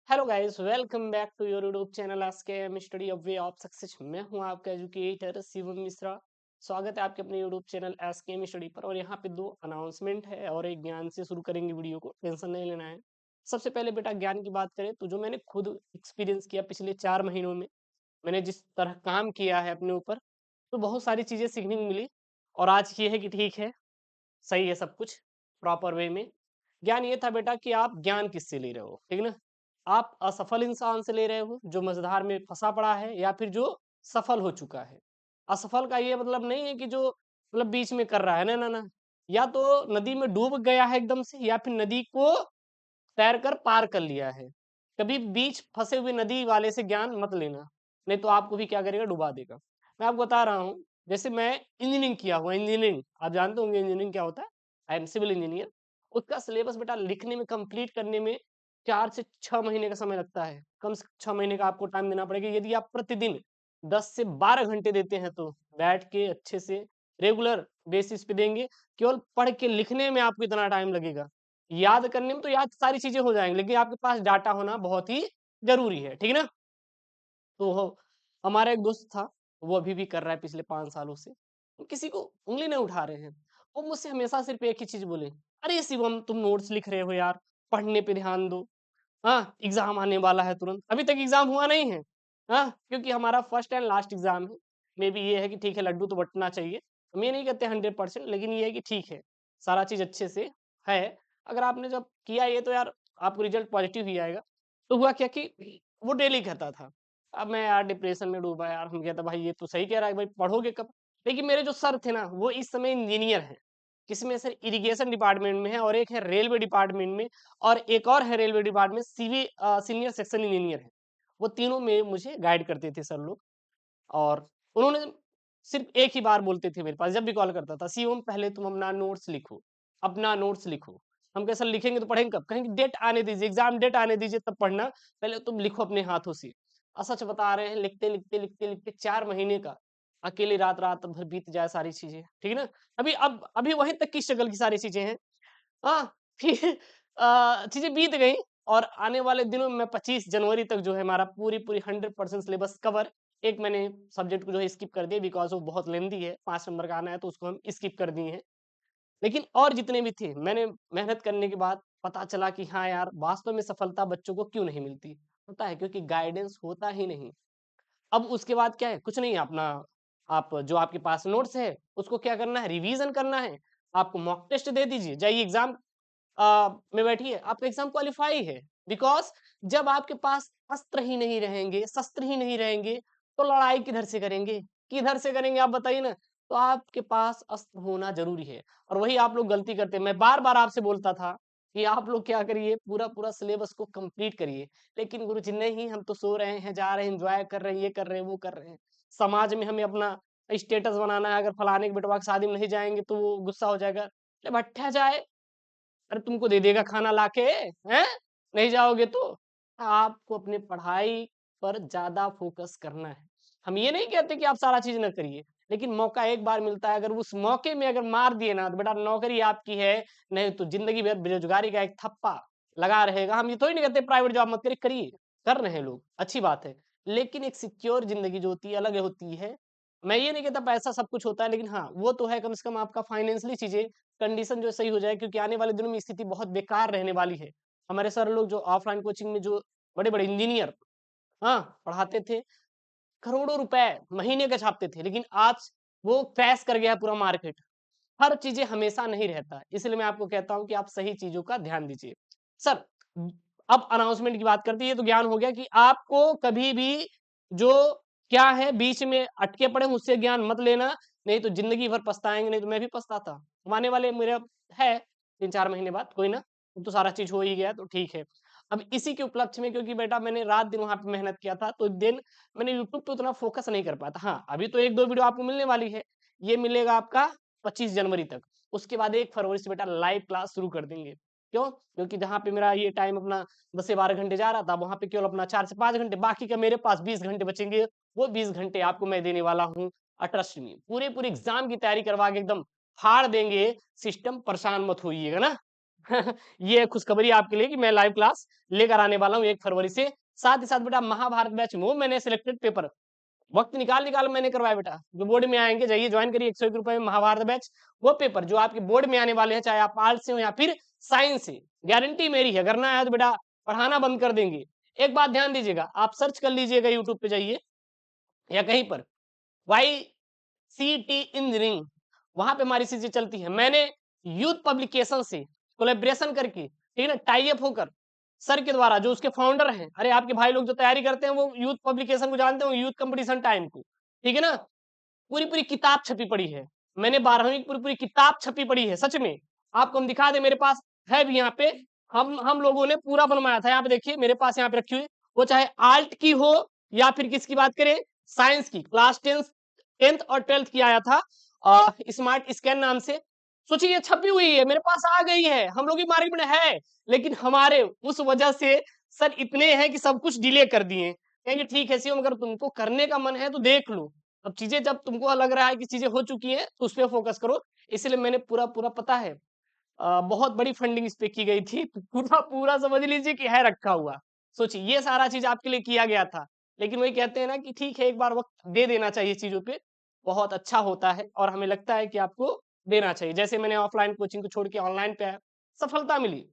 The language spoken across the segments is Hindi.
Hello guys, welcome back to your YouTube channel आज के study of way of success. मैं हूं आपका एजुकेटर शिवम मिश्रा। स्वागत है आपके अपने यूट्यूब चैनल एस के स्टडी पर। और यहाँ पे दो अनाउंसमेंट है और एक ज्ञान से शुरू करेंगे वीडियो को, टेंशन नहीं लेना है। सबसे पहले बेटा ज्ञान की बात करें तो जो मैंने खुद एक्सपीरियंस किया पिछले 4 महीनों में, मैंने जिस तरह काम किया है अपने ऊपर, तो बहुत सारी चीजें सीखने को मिली। और आज ये है कि ठीक है, सही है सब कुछ प्रॉपर वे में। ज्ञान ये था बेटा कि आप ज्ञान किससे ले रहे हो, ठीक है ना। आप असफल इंसान से ले रहे हो जो मझधार में फंसा पड़ा है, या फिर जो सफल हो चुका है। असफल का ये मतलब नहीं है कि जो मतलब बीच में कर रहा है, ना ना ना। या तो नदी में डूब गया है एकदम से, या फिर नदी को तैर कर पार कर लिया है। कभी बीच फंसे हुए नदी वाले से ज्ञान मत लेना, नहीं तो आपको भी क्या करेगा, डुबा देगा। मैं आपको बता रहा हूँ, जैसे मैं इंजीनियरिंग किया हुआ, इंजीनियरिंग आप जानते होंगे इंजीनियरिंग क्या होता है। I am civil engineer. उसका सिलेबस बेटा लिखने में, कंप्लीट करने में 4 से 6 महीने का समय लगता है। कम से 6 महीने का आपको टाइम देना पड़ेगा। यदि आप प्रतिदिन 10 से 12 घंटे देते हैं तो बैठ के अच्छे से रेगुलर बेसिस पे देंगे। केवल पढ़ के लिखने में आपको इतना टाइम लगेगा, याद करने में तो याद सारी चीजें हो जाएंगी, लेकिन आपके पास डाटा होना बहुत ही जरूरी है, ठीक है ना। तो हमारा एक दोस्त था, वो अभी भी कर रहा है पिछले 5 सालों से। वो किसी को उंगली नहीं उठा रहे हैं। वो मुझसे हमेशा सिर्फ एक ही चीज बोले, अरे शिवम तुम नोट्स लिख रहे हो यार, पढ़ने पे ध्यान दो। हाँ, एग्जाम आने वाला है तुरंत। अभी तक एग्जाम हुआ नहीं है। हाँ, क्योंकि हमारा फर्स्ट एंड लास्ट एग्जाम है। मे बी ये है कि ठीक है, लड्डू तो बंटना चाहिए। हम ये नहीं कहते 100%, लेकिन ये है कि ठीक है, सारा चीज अच्छे से है। अगर आपने जब किया ये तो यार आपको रिजल्ट पॉजिटिव ही आएगा। तो हुआ क्या कि वो डेली कहता था। अब मैं यार डिप्रेशन में डूबा यार। हम कहता भाई ये तो सही कह रहा है, भाई पढ़ोगे कब। लेकिन मेरे जो सर थे ना, वो इस समय इंजीनियर हैं। किसमें सर, इरिगेशन डिपार्टमेंट में है, और एक है रेलवे डिपार्टमेंट में, और एक और है railway department senior section engineer है। वो तीनों में मुझे गाइड करते थे सर लोग। और उन्होंने सिर्फ एक ही बार बोलते थे मेरे पास जब भी कॉल करता था, शिवम पहले तुम अपना नोट्स लिखो, अपना नोट्स लिखो। हम कैसे लिखेंगे तो पढ़ेंगे कब, कहेंगे डेट आने दीजिए, एग्जाम डेट आने दीजिए तब पढ़ना, पहले तुम लिखो अपने हाथों से। सच बता रहे हैं, लिखते लिखते लिखते लिखते 4 महीने का अकेले रात रात भर बीत जाए सारी चीजें, ठीक है ना। अभी वहीं तक की स्ट्रगल की सारी चीजें हैं। हाँ, फिर चीजें बीत गई। और आने वाले दिनों में 25 जनवरी तक जो है हमारा पूरी पूरी 100% सिलेबस कवर। एक मैंने सब्जेक्ट को जो है स्किप कर दिया, बिकॉज वो बहुत लेंदी है, 5 नंबर का आना है, तो उसको हम स्किप कर दिए हैं। लेकिन और जितने भी थे, मैंने मेहनत करने के बाद पता चला कि हाँ यार, वास्तव में सफलता बच्चों को क्यों नहीं मिलती। होता है क्योंकि गाइडेंस होता ही नहीं। अब उसके बाद क्या है, कुछ नहीं है अपना। आप जो आपके पास नोट्स है उसको क्या करना है, रिवीजन करना है। आपको मॉक टेस्ट दे दीजिए, जाइए एग्जाम में बैठिए, आपका एग्जाम क्वालिफाई है। बिकॉज जब आपके पास अस्त्र ही नहीं रहेंगे, शस्त्र ही नहीं रहेंगे, तो लड़ाई किधर से करेंगे, किधर से करेंगे आप बताइए ना। तो आपके पास अस्त्र होना जरूरी है। और वही आप लोग गलती करते हैं। मैं बार बार आपसे बोलता था कि आप लोग क्या करिए, पूरा पूरा सिलेबस को कंप्लीट करिए। लेकिन गुरुजी नहीं, हम तो सो रहे हैं, जा रहे हैं, एंजॉय कर रहे हैं, ये कर रहे हैं, वो कर रहे हैं। समाज में हमें अपना स्टेटस बनाना है, अगर फलाने के बेटवा की शादी में नहीं जाएंगे तो वो गुस्सा हो जाएगा। अरे भट्टा जाए, अरे तुमको दे देगा खाना लाके, हैं? नहीं जाओगे तो। आपको अपनी पढ़ाई पर ज्यादा फोकस करना है। हम ये नहीं कहते कि आप सारा चीज ना करिए, लेकिन मौका एक बार मिलता है, अगर उस मौके में अगर मार दिए ना तो बेटा नौकरी आपकी है। नहीं तो जिंदगी भर बेरोजगारी का एक थप्पा लगा रहेगा। हम ये तो ही नहीं कहते प्राइवेट जॉब मत करिए, करिए, कर रहे हैं लोग, अच्छी बात है। लेकिन एक सिक्योर जिंदगी जो होती है अलग होती है। मैं ये नहीं कहता पैसा सब कुछ होता है, लेकिन हाँ वो तो है, कम से कम आपका फाइनेंशियली चीजें कंडीशन जो सही हो जाए, क्योंकि आने वाले दिनों में स्थिति बहुत बेकार रहने वाली है। हमारे सर लोग जो ऑफलाइन कोचिंग में जो बड़े बड़े इंजीनियर हाँ पढ़ाते थे, करोड़ों रुपए महीने का छापते थे, लेकिन आज वो क्रैश कर गया है पूरा मार्केट। हर चीजें हमेशा नहीं रहता, इसलिए मैं आपको कहता हूं कि आप सही चीजों का ध्यान दीजिए। सर, अब अनाउंसमेंट की बात करते हैं, ये तो ज्ञान हो गया कि आपको कभी भी जो क्या है बीच में अटके पड़े उससे ज्ञान मत लेना, नहीं तो जिंदगी भर पछताएंगे। नहीं तो मैं भी पछताता हूं। आने वाले मेरे है 3-4 महीने बाद, कोई ना, अब तो सारा चीज हो ही गया तो ठीक है। अब इसी के उपलक्ष्य में, क्योंकि बेटा मैंने रात दिन वहां पे मेहनत किया था, तो दिन मैंने यूट्यूब पे उतना फोकस नहीं कर पाया था। हाँ, अभी तो 1-2 वीडियो आपको मिलने वाली है। ये मिलेगा आपका 25 जनवरी तक। उसके बाद 1 फरवरी से बेटा लाइव क्लास शुरू कर देंगे। क्यों? क्योंकि जहाँ पे मेरा ये टाइम अपना 10 से 12 घंटे जा रहा था, वहां पे केवल अपना 4 से 5 घंटे, बाकी का मेरे पास 20 घंटे बचेंगे। वो 20 घंटे आपको मैं देने वाला हूँ। ट्रस्ट मी, पूरे पूरे एग्जाम की तैयारी करवा के एकदम फाड़ देंगे। सिस्टम, परेशान मत होइएगा ना। ये खुशखबरी आपके लिए कि मैं लाइव क्लास लेकर आने वाला हूँ 1 फरवरी से। साथ ही साथ बेटा महाभारत बैच में वो मैंने सिलेक्टेड पेपर वक्त निकाल मैंने करवाया बेटा, जो बोर्ड में आएंगे जाइए ज्वाइन करिए 101 रुपए में महाभारत बैच। वो पेपर जो आपके बोर्ड में आने वाले हैं, चाहे आप आर्ट्स से हो या फिर साइंस से, गारंटी मेरी है। अगर ना आया तो बेटा पढ़ाना बंद कर देंगे। एक बात ध्यान दीजिएगा, आप सर्च कर लीजिएगा यूट्यूब पे जाइए या कहीं पर, वाई सी टी इंजीनियरिंग, वहां पे हमारी चीजें चलती है। मैंने यूथ पब्लिकेशन से कोलेब्रेशन करके, ठीक है ना, टाई अप होकर सर के द्वारा, जो उसके फाउंडर हैं, अरे आपके भाई लोग जो तैयारी करते हैं वो यूथ पब्लिकेशन को जानते हो, यूथ कंपटीशन टाइम को, ठीक है ना, पूरी पूरी किताब छपी पड़ी है। मैंने 12वीं की पूरी पूरी किताब छपी पड़ी है, सच में। आपको हम दिखा दे, मेरे पास है भी यहाँ पे, हम लोगों ने पूरा बनवाया था। यहाँ पे देखिए मेरे पास यहाँ पे रखी हुई, वो चाहे आर्ट की हो या फिर किसकी बात करें, साइंस की, क्लास 10th और 12th की आया था स्मार्ट स्कैन नाम से। सोचिए ये छपी हुई है, मेरे पास आ गई है, हम लोग की मार्केट में है, लेकिन हमारे उस वजह से सर इतने हैं कि सब कुछ डिले कर दिए। कहेंगे ठीक है शिवम, अगर तुमको करने का मन है तो देख लो, अब चीजें जब तुमको लग रहा है कि चीजें हो चुकी हैं तो उस पर फोकस करो। इसलिए मैंने पूरा पूरा पता है, बहुत बड़ी फंडिंग इस पे की गई थी, तो पूरा पूरा समझ लीजिए कि है रखा हुआ। सोचिए ये सारा चीज आपके लिए किया गया था, लेकिन वही कहते हैं ना कि ठीक है एक बार वक्त दे देना चाहिए चीजों पे, बहुत अच्छा होता है और हमें लगता है कि आपको देना चाहिए। जैसे मैंने ऑफलाइन कोचिंग को छोड़ के ऑनलाइन पे आया, सफलता मिली,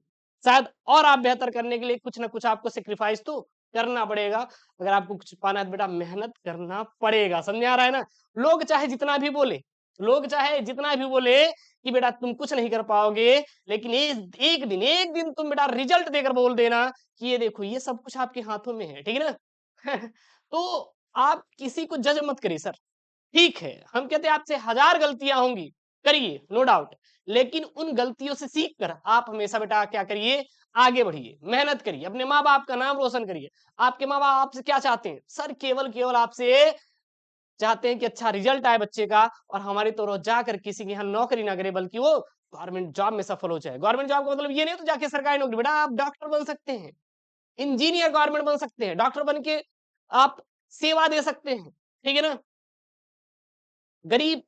शायद और आप बेहतर करने के लिए कुछ ना कुछ आपको सेक्रीफाइस तो करना पड़ेगा। अगर आपको कुछ पाना है तो बेटा मेहनत करना पड़ेगा, समझ आ रहा है ना। लोग चाहे जितना भी बोले, लोग चाहे जितना भी बोले कि बेटा तुम कुछ नहीं कर पाओगे, लेकिन एक दिन तुम बेटा रिजल्ट देकर बोल देना कि ये देखो ये सब कुछ आपके हाथों में है, ठीक है ना। तो आप किसी को जज मत करिए सर, ठीक है हम कहते हैं आपसे 1000 गलतियां होंगी, करिए नो डाउट, लेकिन उन गलतियों से सीख कर आप हमेशा बेटा क्या करिए, आगे बढ़िए, मेहनत करिए, अपने माँ बाप का नाम रोशन करिए। आपके माँ बाप आपसे क्या चाहते हैं सर, केवल केवल आपसे चाहते हैं कि अच्छा रिजल्ट आए बच्चे का, और हमारी तरह जाकर किसी के यहाँ नौकरी ना करे, बल्कि वो गवर्नमेंट जॉब में सफल हो जाए। गवर्नमेंट जॉब का मतलब ये नहीं तो जाके सरकारी नौकरी, बेटा आप डॉक्टर बन सकते हैं, इंजीनियर गवर्नमेंट बन सकते हैं, डॉक्टर बन के आप सेवा दे सकते हैं, ठीक है ना। गरीब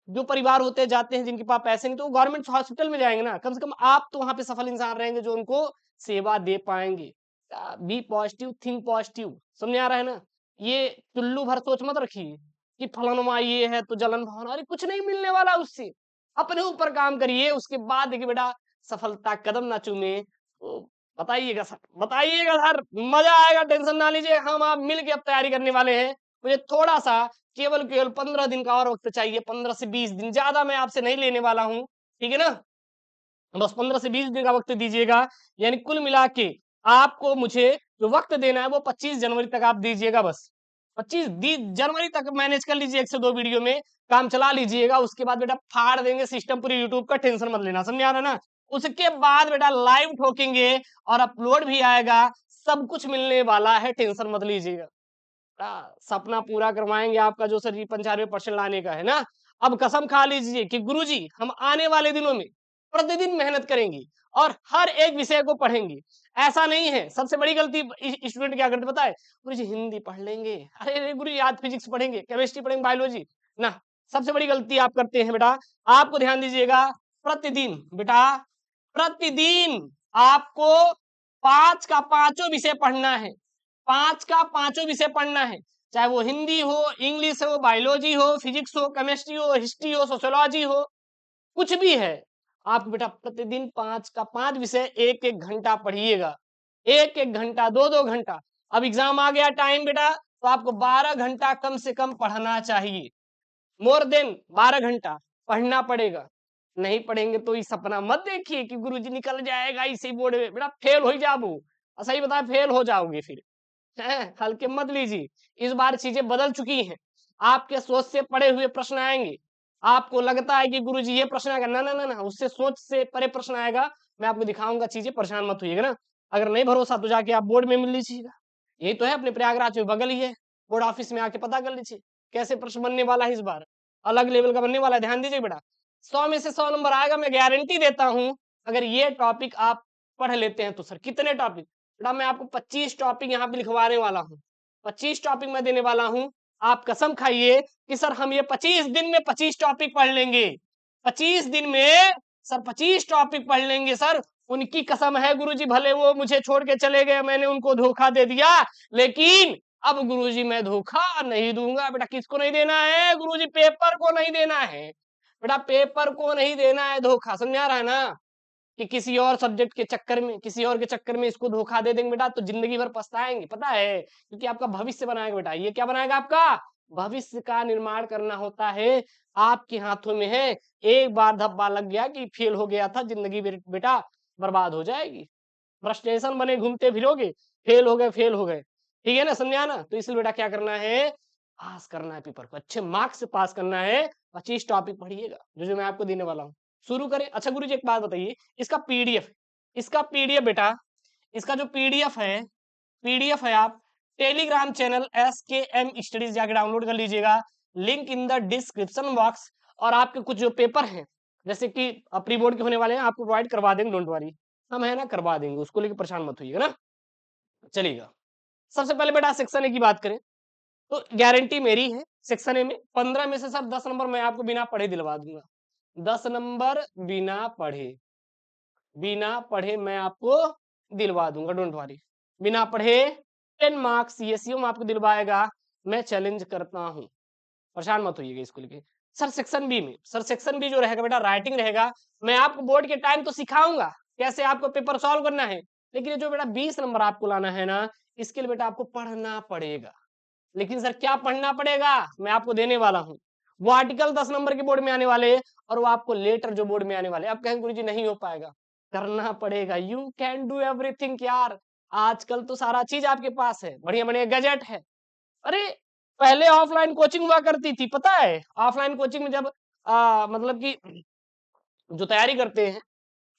जो परिवार होते हैं जाते हैं जिनके पास पैसे नहीं, तो वो गवर्नमेंट हॉस्पिटल में जाएंगे ना, कम से कम आप तो वहां पे सफल इंसान रहेंगे जो उनको सेवा दे पाएंगे। बी पॉजिटिव, थिंक पॉजिटिव, समझ आ रहा है ना। ये चुल्लू भर सोच मत रखिए कि फलानुमा ये है तो जलन भावना, अरे कुछ नहीं मिलने वाला उससे। अपने ऊपर काम करिए, उसके बाद देखिए बेटा सफलता कदम ना चूमे तो बताइएगा सर, बताइएगा सर, मजा आएगा, टेंशन ना लीजिए, हम आप मिल के अब तैयारी करने वाले हैं। मुझे थोड़ा सा केवल केवल 15 दिन का और वक्त चाहिए, 15 से 20 दिन, ज्यादा मैं आपसे नहीं लेने वाला हूँ, ठीक है ना। बस 15 से 20 दिन का वक्त दीजिएगा, यानी कुल मिला के आपको मुझे जो वक्त देना है वो 25 जनवरी तक आप दीजिएगा। बस 25 जनवरी तक मैनेज कर लीजिए, 1 से 2 वीडियो में काम चला लीजिएगा। उसके बाद बेटा फाड़ देंगे सिस्टम पूरी यूट्यूब का, टेंशन मत लेना, समझ आ रहा है ना। उसके बाद बेटा लाइव ठोकेंगे और अपलोड भी आएगा, सब कुछ मिलने वाला है, टेंशन मत लीजिएगा। सपना पूरा करवाएंगे आपका जो सर 95% लाने का है ना। अब कसम खा लीजिए कि गुरुजी हम आने वाले दिनों में प्रतिदिन मेहनत करेंगे और हर एक विषय को पढ़ेंगे। ऐसा नहीं है, सबसे बड़ी गलती स्टूडेंट क्या करते पता है, गुरुजी हिंदी पढ़ लेंगे, अरे गुरुजी आज फिजिक्स पढ़ेंगे, केमिस्ट्री पढ़ेंगे, बायोलॉजी ना। सबसे बड़ी गलती आप करते हैं बेटा, आपको ध्यान दीजिएगा, प्रतिदिन बेटा प्रतिदिन आपको 5 का 5 विषय पढ़ना है, 5 का 5 विषय पढ़ना है, चाहे वो हिंदी हो, इंग्लिश हो, बायोलॉजी हो, फिजिक्स हो, केमिस्ट्री हो, हिस्ट्री हो, सोशियोलॉजी हो, कुछ भी है। आप बेटा प्रतिदिन 5 का 5 विषय 1-1 घंटा पढ़िएगा, 1-1 घंटा, 2-2 घंटा। अब एग्जाम आ गया टाइम बेटा, तो आपको 12 घंटा कम से कम पढ़ना चाहिए, मोर देन 12 घंटा पढ़ना पड़ेगा। नहीं पढ़ेंगे तो ये सपना मत देखिए कि गुरुजी निकल जाएगा इसी बोर्ड में, बेटा फेल हो जाओ, सही बताया फेल हो जाओगे फिर, हैं, हल्के मत लीजिए। इस बार चीजें बदल चुकी हैं, आपके सोच से पड़े हुए प्रश्न आएंगे। आपको लगता है कि गुरुजी ये प्रश्न आएगा, ना ना ना ना, उससे सोच से परे प्रश्न आएगा। मैं आपको दिखाऊंगा चीजें, परेशान मत होइएगा ना। अगर नहीं भरोसा तो जाके आप बोर्ड में मिल लीजिएगा, यही तो है अपने प्रयागराज में बगल ही है, बोर्ड ऑफिस में आके पता कर लीजिए कैसे प्रश्न बनने वाला है। इस बार अलग लेवल का बनने वाला है, ध्यान दीजिए बेटा, 100 में से 100 नंबर आएगा, मैं गारंटी देता हूं। अगर ये टॉपिक आप पढ़ लेते हैं तो सर कितने टॉपिक, बेटा मैं आपको 25 टॉपिक यहाँ पे लिखवाने वाला हूँ, 25 टॉपिक मैं देने वाला हूँ। आप कसम खाइए कि सर हम ये 25 दिन में 25 टॉपिक पढ़ लेंगे, 25 दिन में सर 25 टॉपिक पढ़ लेंगे सर, उनकी कसम है गुरुजी, भले वो मुझे छोड़ के चले गए, मैंने उनको धोखा दे दिया, लेकिन अब गुरुजी मैं धोखा नहीं दूंगा। बेटा किसको नहीं देना है गुरुजी? पेपर को नहीं देना है बेटा, पेपर को नहीं देना है धोखा। समझा रहा है ना? कि किसी और सब्जेक्ट के चक्कर में, किसी और के चक्कर में इसको धोखा दे देंगे बेटा, तो जिंदगी भर पछताएंगे, पता है? क्योंकि आपका भविष्य बनाएगा बेटा। ये क्या बनाएगा? आपका भविष्य का निर्माण करना होता है, आपके हाथों में है। एक बार धब्बा लग गया कि फेल हो गया था, जिंदगी बेटा बर्बाद हो जाएगी। फ्रस्ट्रेशन बने घूमते फिरोगे, फेल हो गए, फेल हो गए। ठीक है ना? समझा ना? तो इसलिए बेटा क्या करना है? पास करना है पेपर को, अच्छे मार्क्स से पास करना है। 25 टॉपिक पढ़िएगा जो मैं आपको देने वाला हूँ। शुरू करें। अच्छा गुरुजी एक बात बताइए, इसका पीडीएफ, इसका पीडीएफ बेटा, इसका जो पीडीएफ है आप टेलीग्राम चैनल SKM स्टडीज जाके डाउनलोड कर लीजिएगा, link in the description box. और आपके कुछ जो पेपर हैं, जैसे कि प्री बोर्ड के होने वाले हैं, आपको प्रोवाइड करवा देंगे, डोंट वरी, हम है ना करवा देंगे, उसको लेकर परेशान मत होइएगा ना। चलिएगा, सबसे पहले बेटा सेक्शन ए की बात करें तो गारंटी मेरी है, सेक्शन ए में 15 में से सर 10 नंबर मैं आपको बिना पढ़े दिलवा दूंगा। 10 नंबर बिना पढ़े मैं आपको दिलवा दूंगा, डोंट वरी। बिना पढ़े 10 मार्क्स सीएसयू में आपको दिलवाएगा, मैं चैलेंज करता हूं, परेशान मत होइएगा इसको लेके। सर सेक्शन बी जो रहेगा बेटा, राइटिंग रहेगा। मैं आपको बोर्ड के टाइम तो सिखाऊंगा कैसे आपको पेपर सॉल्व करना है, लेकिन जो बेटा 20 नंबर आपको लाना है ना, इसके लिए बेटा आपको पढ़ना पड़ेगा। लेकिन सर क्या पढ़ना पड़ेगा? मैं आपको देने वाला हूँ। वो आर्टिकल 10 नंबर के बोर्ड में आने वाले, और वो आपको लेटर जो बोर्ड में आने वाले। अब कहेंगे गुरुजी नहीं हो पाएगा, करना पड़ेगा। यू कैन डू एवरीथिंग यार, आजकल तो सारा चीज आपके पास है, बढ़िया बढ़िया गैजेट है। अरे पहले ऑफलाइन कोचिंग हुआ करती थी, पता है? ऑफलाइन कोचिंग में जब मतलब कि जो तैयारी करते हैं,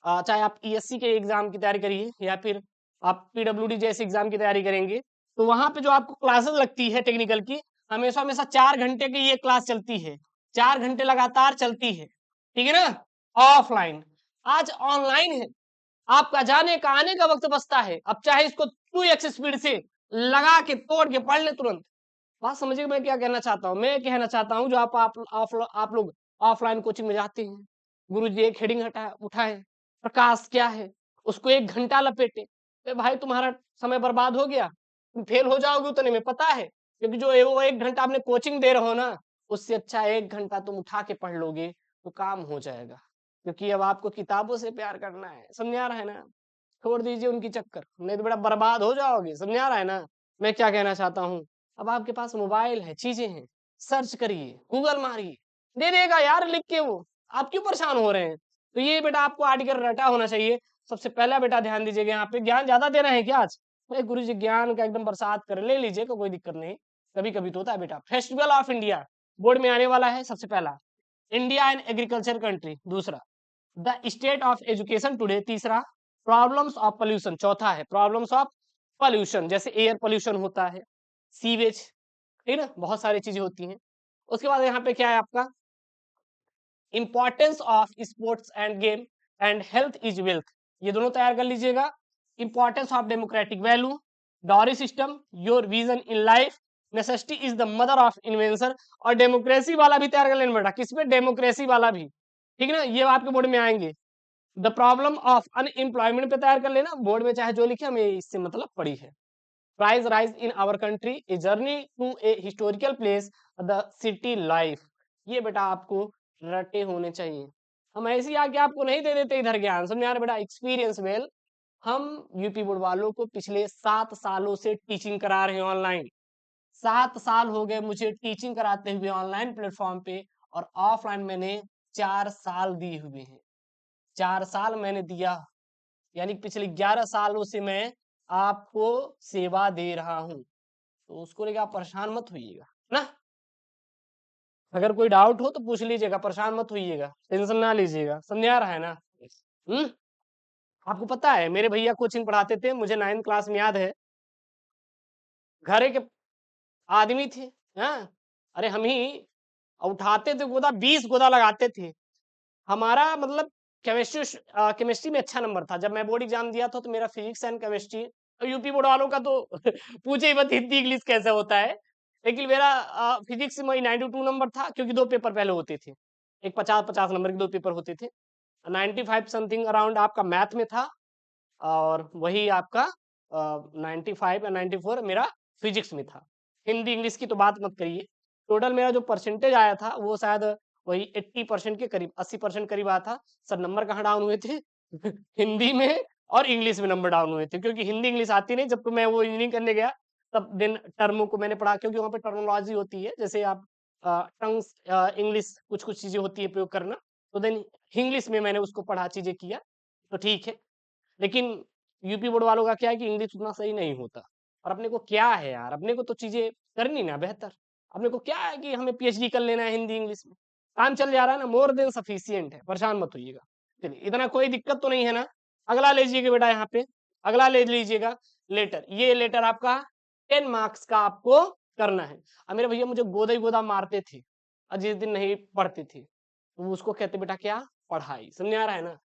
चाहे आप ईएससी के एग्जाम की तैयारी करिए या फिर आप पीडब्ल्यूडी जैसे एग्जाम की तैयारी करेंगे, तो वहां पे जो आपको क्लासेस लगती है टेक्निकल की, हमेशा हमेशा 4 घंटे की ये क्लास चलती है, 4 घंटे लगातार चलती है, ठीक है ना? ऑफलाइन। आज ऑनलाइन है, आपका जाने का आने का वक्त बचता है। अब चाहे इसको 2x स्पीड से लगा के तोड़ के पढ़ ले तुरंत। बात समझिए मैं क्या कहना चाहता हूँ? मैं कहना चाहता हूँ जो आप लोग ऑफलाइन कोचिंग में जाते हैं, गुरुजी एक हेडिंग उठाए, प्रकाश क्या है, उसको 1 घंटा लपेटे, अरे भाई तुम्हारा समय बर्बाद हो गया, तुम फेल हो जाओगे उतने में, पता है? क्योंकि जो वो 1 घंटा आपने कोचिंग दे रहे हो ना, उससे अच्छा 1 घंटा तुम उठा के पढ़ लोगे तो काम हो जाएगा। क्योंकि अब आपको किताबों से प्यार करना है, समझा रहा है ना? छोड़ दीजिए उनकी चक्कर, नहीं तो बड़ा बर्बाद हो जाओगे, समझा रहा है ना मैं क्या कहना चाहता हूँ? अब आपके पास मोबाइल है, चीजें हैं, सर्च करिए, गूगल मारिए, दे देगा यार लिख के वो। आप क्यों परेशान हो रहे हैं? तो ये बेटा आपको आर्टिकल रटा होना चाहिए। सबसे पहला बेटा ध्यान दीजिएगा, यहाँ पे ज्ञान ज्यादा देना है क्या आज? अरे गुरु जी ज्ञान का एकदम बरसात कर ले लीजिएगा, कोई दिक्कत नहीं, कभी कभी तो होता है बेटा। फेस्टिवल ऑफ इंडिया बोर्ड में आने वाला है, सबसे पहला। इंडिया एंड एग्रीकल्चर कंट्री, दूसरा। The state of education today, तीसरा। प्रॉब्लम्स ऑफ पोल्यूशन, चौथा है प्रॉब्लम्स ऑफ पोल्यूशन, जैसे एयर पोल्यूशन होता है, सीवेज, ठीक है ना, बहुत सारी चीजें होती हैं। उसके बाद यहाँ पे क्या है आपका, importance of sports and game and health is wealth, ये दोनों तैयार कर लीजिएगा। Importance of democratic value, dowry system, your vision in life, necessity is the mother of invention. और डेमोक्रेसी वाला भी तैयार कर लेना बेटा, किसमें? डेमोक्रेसी वाला भी, ठीक है ना, ये आपके बोर्ड में आएंगे। द प्रॉब्लम ऑफ अनएम्प्लॉयमेंट पे तैयार कर लेना, बोर्ड में चाहे जो लिखे, हमें इससे मतलब पड़ी है। Price rise in our country, a journey to a historical place, the city life, ये बेटा आपको रटे होने चाहिए। हम ऐसे आके आपको नहीं दे देते इधर ज्ञान, समझ आ रहा बेटा? एक्सपीरियंस वेल, हम यूपी बोर्ड वालों को पिछले 7 सालों से टीचिंग करा रहे हैं ऑनलाइन। 7 साल हो गए मुझे टीचिंग कराते हुए ऑनलाइन प्लेटफॉर्म पे, और ऑफलाइन मैंने 4 साल दिए हुए हैं। 4 साल मैंने दिया, यानी पिछले 11 सालों से मैं आपको सेवा दे रहा हूं, तो उसको लेकर आप परेशान मत होइएगा ना। अगर कोई डाउट हो तो पूछ लीजिएगा, परेशान मत होइएगा, टेंशन ना लीजिएगा, समझ आ रहा है ना? हम्म। आपको पता है मेरे भैया कोचिंग पढ़ाते थे, मुझे 9th क्लास में याद है, घरे के आदमी थे, हाँ, अरे हम ही उठाते थे गोदा, 20 गोदा लगाते थे। हमारा मतलब केमिस्ट्री में अच्छा नंबर था। जब मैं बोर्ड एग्जाम दिया था तो मेरा physics and chemistry, UP board वालों का तो पूछे ही मत हिंदी इंग्लिश कैसे होता है। लेकिन मेरा फिजिक्स में 92 नंबर था, क्योंकि 2 पेपर पहले होते थे, एक 50-50 नंबर के 2 पेपर होते थे। 95 समथिंग अराउंड आपका मैथ में था, और वही आपका 95 या 94 मेरा फिजिक्स में था। हिंदी इंग्लिश की तो बात मत करिए। टोटल मेरा जो परसेंटेज आया था वो शायद वही 80% के करीब, 80% करीब आया था। सर नंबर कहाँ डाउन हुए थे? हिंदी में और इंग्लिश में नंबर डाउन हुए थे, क्योंकि हिंदी इंग्लिश आती नहीं। जब तो मैं वो इंजीनियरिंग करने गया तब दिन टर्मों को मैंने पढ़ा, क्योंकि वहाँ पे टर्मिनोलॉजी होती है, जैसे आप टर्म्स इंग्लिश कुछ-कुछ चीज़ें होती है प्रयोग करना, तो देन इंग्लिश में मैंने उसको पढ़ा, चीज़ें किया, तो ठीक है। लेकिन यूपी बोर्ड वालों का क्या है कि इंग्लिश उतना सही नहीं होता। और अपने को क्या है यार, अपने को तो चीज़ें करनी ना बेहतर। अपने को क्या है कि हमें पीएचडी कर लेना है हिंदी इंग्लिश में। काम चल जा रहा है ना, मोर देन सफिशिएंट है, परेशान मत होइएगा। चलिए, इतना कोई दिक्कत तो नहीं है ना? अगला ले लीजिएगा बेटा यहाँ पे, अगला ले लीजिएगा लेटर। ये लेटर आपका 10 मार्क्स का आपको करना है। अब मेरे भैया मुझे गोदा ही गोदा मारते थे और जिस दिन नहीं पढ़ते थे, तो उसको कहते बेटा क्या? पढ़ाई। समझ में आ रहा है ना?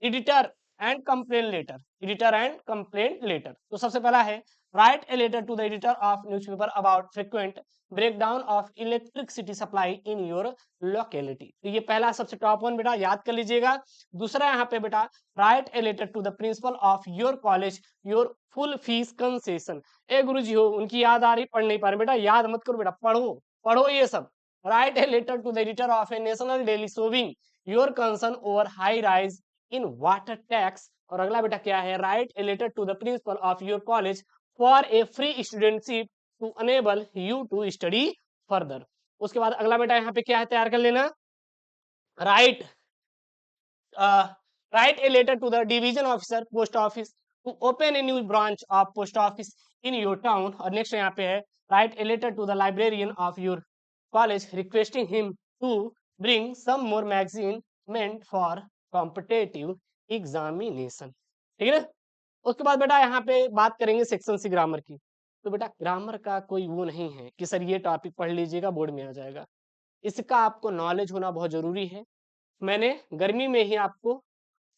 Editor and complain letter, editor and complaint letter. तो सबसे पहला है write a letter to the editor of newspaper about frequent breakdown of electricity supply in your locality. तो ये पहला सबसे टॉप वन बेटा याद कर लीजिएगा। दूसरा यहाँ पे बेटा write a letter to the principal of your college your full fees concession. ए गुरुजी हो, उनकी याद आ रही, पढ़ नहीं पा रहे बेटा, याद मत करो बेटा, पढ़ो पढ़ो ये सब। Write a letter to the editor of a national daily showing your concern over high rise in water tax. और अगला बेटा क्या है? Write a letter to the principal of your college for a free studentship to enable you to study further. उसके बाद अगला बेटा यहाँ पे क्या है, तैयार कर लेना। Write write a letter to the division officer post office to open a new branch of post office in your town. और नेक्स्ट यहाँ पे है write a letter to the librarian of your college requesting him to bring some more magazine meant for competitive examination. ठीक है ना? उसके बाद बेटा यहाँ पे बात करेंगे सेक्शन सी ग्रामर की। तो बेटा ग्रामर का कोई वो नहीं है कि सर ये टॉपिक पढ़ लीजिएगा बोर्ड में आ जाएगा। इसका आपको नॉलेज होना बहुत जरूरी है। मैंने गर्मी में ही आपको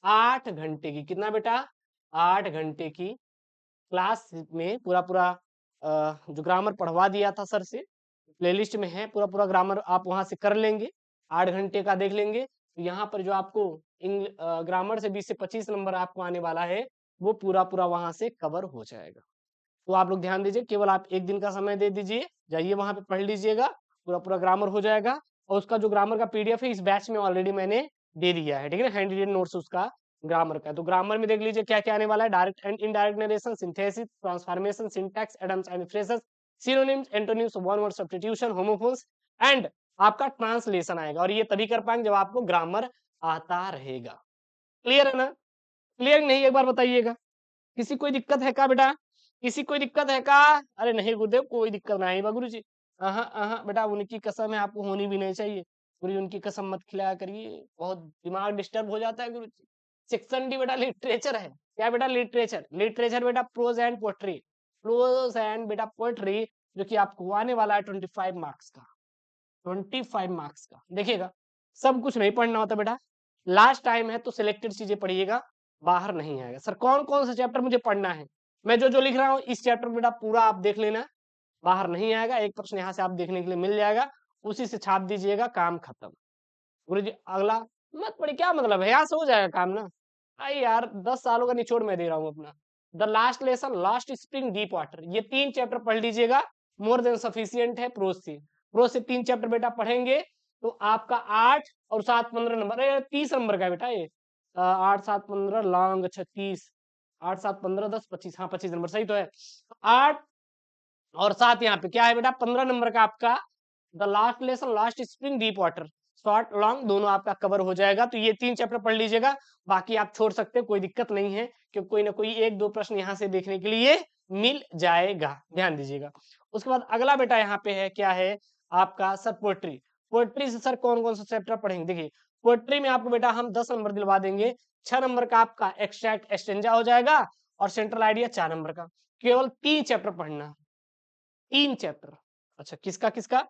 8 घंटे की, कितना बेटा? 8 घंटे की क्लास में पूरा पूरा जो ग्रामर पढ़वा दिया था सर से। प्लेलिस्ट में है पूरा पूरा ग्रामर, आप वहां से कर लेंगे, 8 घंटे का देख लेंगे। तो यहाँ पर जो आपको ग्रामर से 20 से 25 नंबर आपको आने वाला है, वो पूरा पूरा वहां से कवर हो जाएगा। तो आप लोग ध्यान दीजिए, केवल आप एक दिन का समय दे दीजिए, जाइए वहां पे पढ़ लीजिएगा, पूरा पूरा ग्रामर हो जाएगा। और उसका जो ग्रामर का पीडीएफ है इस बैच में ऑलरेडी मैंने दे दिया है, ठीक है ना? हैंड रिटन नोट्स उसका ग्रामर का। तो ग्रामर में देख लीजिए क्या क्या आने वाला है। Direct and indirect narration, synthesis, transformation, syntax, idioms and phrases, synonyms, antonyms, one word substitution, homophones and आपका ट्रांसलेशन आएगा। और ये तभी कर पाएंगे जब आपको ग्रामर आता रहेगा। क्लियर है ना? क्लियर नहीं एक बार बताइएगा। किसी कोई दिक्कत है क्या बेटा? किसी कोई दिक्कत है क्या? अरे नहीं गुरुदेव कोई दिक्कत नहीं बा गुरुजी। बेटा उनकी कसम है, आपको होनी भी नहीं चाहिए। गुरुजी उनकी कसम मत खिलाया करिए, बहुत दिमाग डिस्टर्ब हो जाता है गुरुजी। सेक्शन डी बेटा लिटरेचर है। क्या बेटा? लिटरेचर। लिटरेचर बेटा prose and poetry, prose and बेटा पोएट्री, जो कि आपको आने वाला है 25 मार्क्स का। 25 मार्क्स का देखिएगा। सब कुछ नहीं पढ़ना होता बेटा, लास्ट टाइम है तो सिलेक्टेड चीजें पढ़िएगा, बाहर नहीं आएगा। सर कौन कौन सा चैप्टर मुझे पढ़ना है? मैं जो जो लिख रहा हूँ इस चैप्टर बेटा पूरा आप देख लेना, बाहर नहीं आएगा। एक प्रश्न यहाँ से आप देखने के लिए मिल जाएगा, उसी से छाप दीजिएगा, काम खत्म। गुरु जी अगला मत पढ़ी, क्या मतलब है? यहाँ से हो जाएगा काम ना। आई यार 10 सालों का निचोड़ मैं दे रहा हूँ अपना। The last lesson, last spring, deep water, ये 3 चैप्टर पढ़ लीजिएगा, मोर देन सफिशियंट है। प्रोज से, प्रोज से 3 चैप्टर बेटा पढ़ेंगे तो आपका 8 और 7 15 नंबर, 30 नंबर का है बेटा ये। 8 7 15 लॉन्ग, अच्छा 30, 8 7 15 10 25, हाँ 25 नंबर सही तो है। 8 और 7 यहाँ पे क्या है बेटा? 15 नंबर का आपका the last lesson, last spring, deep water, short long दोनों आपका कवर हो जाएगा। तो ये 3 चैप्टर पढ़ लीजिएगा, बाकी आप छोड़ सकते हैं, कोई दिक्कत नहीं है, क्योंकि कोई ना कोई 1 2 प्रश्न यहाँ से देखने के लिए मिल जाएगा, ध्यान दीजिएगा। उसके बाद अगला बेटा यहाँ पे है, क्या है आपका? Sir poetry. पोएट्री से सर कौन कौन सा चैप्टर पढ़ेंगे? देखिए पोएट्री में आपको बेटा हम 10 नंबर दिलवा देंगे। 6 नंबर का आपका एक्सट्रैक्ट एस्टेंजा हो जाएगा, और सेंट्रल आइडिया 4 नंबर का। केवल 3 चैप्टर पढ़ना, 3 चैप्टर। अच्छा किसका किसका?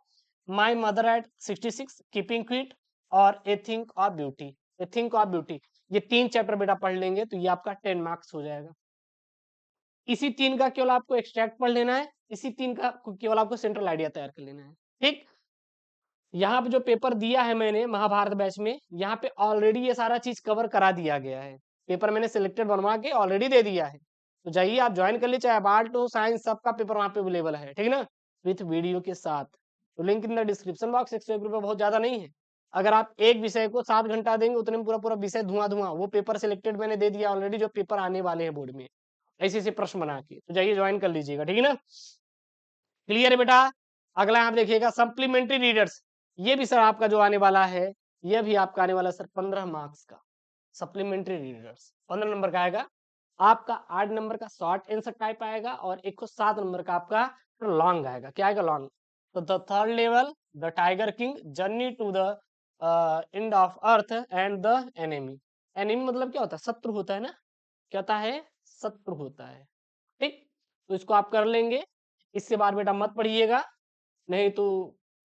My mother at 66, keeping quiet, और a thing of beauty. A thing of beauty, ये 3 चैप्टर बेटा पढ़ लेंगे तो ये आपका 10 मार्क्स हो जाएगा। इसी 3 का केवल आपको एक्सट्रैक्ट पढ़ लेना है, इसी 3 का केवल आपको सेंट्रल आइडिया तैयार कर लेना है। ठीक, यहाँ पे जो पेपर दिया है मैंने महाभारत बैच में, यहाँ पे ऑलरेडी ये सारा चीज कवर करा दिया गया है। पेपर मैंने सिलेक्टेड बनवा के ऑलरेडी दे दिया है, तो जाइए आप ज्वाइन कर लीजिए, चाहे आप आर्ट हो साइंस, सबका पेपर वहाँ पे अवेलेबल है, ठीक है ना, विथ वीडियो के साथ। तो link in the description box. 101 रुपये बहुत ज्यादा नहीं है। अगर आप एक विषय को 7 घंटा देंगे उतने में पूरा पूरा विषय धुआं धुआं, वो पेपर सिलेक्टेड मैंने दे दिया ऑलरेडी, जो पेपर आने वाले हैं बोर्ड में, ऐसे ऐसे प्रश्न बना के, तो जाइए ज्वाइन कर लीजिएगा, ठीक है ना। क्लियर है बेटा। अगला आप देखिएगा सप्लीमेंट्री रीडर्स, ये भी सर आपका जो आने वाला है, ये भी आपका आने वाला सर 15 मार्क्स का। सप्लीमेंट्री रीडर्स 15 नंबर का आएगा आपका, 8 नंबर का शॉर्ट आंसर टाइप आएगा और 107 नंबर का आपका लॉन्ग आएगा। क्या आएगा? लॉन्ग। तो the third level, the tiger king, journey to the end of earth and the enemy. Enemy मतलब क्या होता है? शत्रु होता है ना, क्या होता है? शत्रु होता है, ठीक। तो इसको आप कर लेंगे, इसके बाद बेटा मत पढ़िएगा, नहीं तो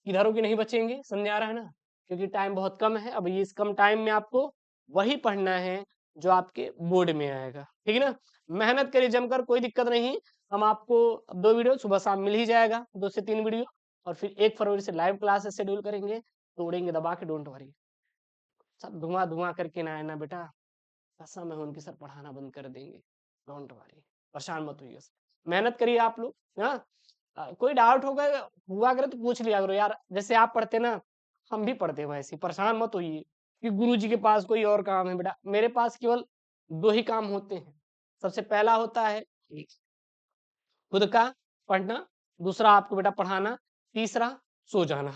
इधरों की नहीं बचेंगे, समझ आ रहा है ना, क्योंकि टाइम बहुत कम है। अब ये इस कम टाइम में आपको वही पढ़ना है जो आपके बोर्ड में आएगा, ठीक है ना। मेहनत करिए जमकर, कोई दिक्कत नहीं। हम आपको अब 2 वीडियो सुबह शाम मिल ही जाएगा, 2 से 3 वीडियो, और फिर 1 फरवरी से लाइव क्लासेस शेड्यूल करेंगे, तोड़ेंगे दबा के, डोंट वरी। सब धुआं धुआं करके ना आए ना बेटा, कसम है उनके सर पढ़ाना बंद कर देंगे, डोंट वरी, परेशान मत होइए। मेहनत करिए आप लोग, हाँ। कोई डाउट होगा हुआ करे तो पूछ लिया करो यार, जैसे आप पढ़ते ना हम भी पढ़ते हैं वैसे, परेशान मत होइए कि गुरु जी के पास कोई और काम है। बेटा मेरे पास केवल 2 ही काम होते हैं। सबसे पहला होता है खुद का पढ़ना, दूसरा आपको बेटा पढ़ाना, तीसरा सो जाना।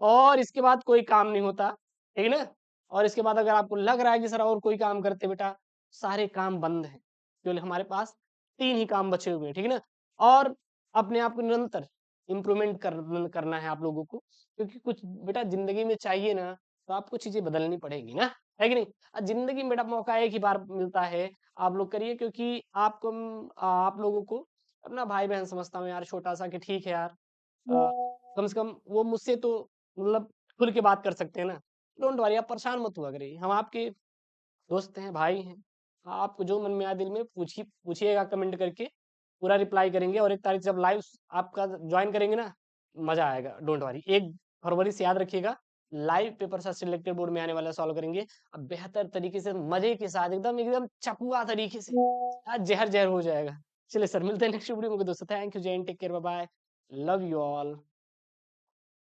और इसके बाद कोई काम नहीं होता, ठीक है ना। और इसके बाद अगर आपको लग रहा है कि सर और कोई काम करते, बेटा सारे काम बंद हैं, केवल हमारे पास 3 ही काम बचे हुए हैं, ठीक है ना। और अपने आप को निरंतर इम्प्रूवमेंट करना है आप लोगों को, क्योंकि कुछ बेटा जिंदगी में चाहिए ना, तो आपको चीजें बदलनी पड़ेगी ना, है कि नहीं। जिंदगी में बेटा मौका एक ही बार मिलता है, आप लोग करिए, क्योंकि आपको आप लोगों को अपना भाई बहन समझता हूँ यार, छोटा सा, कि ठीक है यार, कम से कम वो मुझसे तो मतलब खुल के बात कर सकते हैं ना। डोंट वरी, आप परेशान मत हुआ करिए, हम आपके दोस्त हैं, भाई हैं। आपको जो मन में आए दिल में पूछिएगा कमेंट करके, पूरा रिप्लाई करेंगे। और 1 तारीख जब लाइव आपका ज्वाइन करेंगे ना, मजा आएगा, डोंट वरी। 1 फरवरी से याद रखिएगा, लाइव पेपर से सिलेक्टेड बोर्ड में आने वाला सॉल्व करेंगे, अब बेहतर तरीके से, मजे के साथ, एकदम एकदम चपुआ तरीके से, आज जहर जहर हो जाएगा। चलिए सर, मिलते हैं नेक्स्ट वीडियो में दोस्तों। थैंक यू, जय हिंद, take care, bye bye, love you all.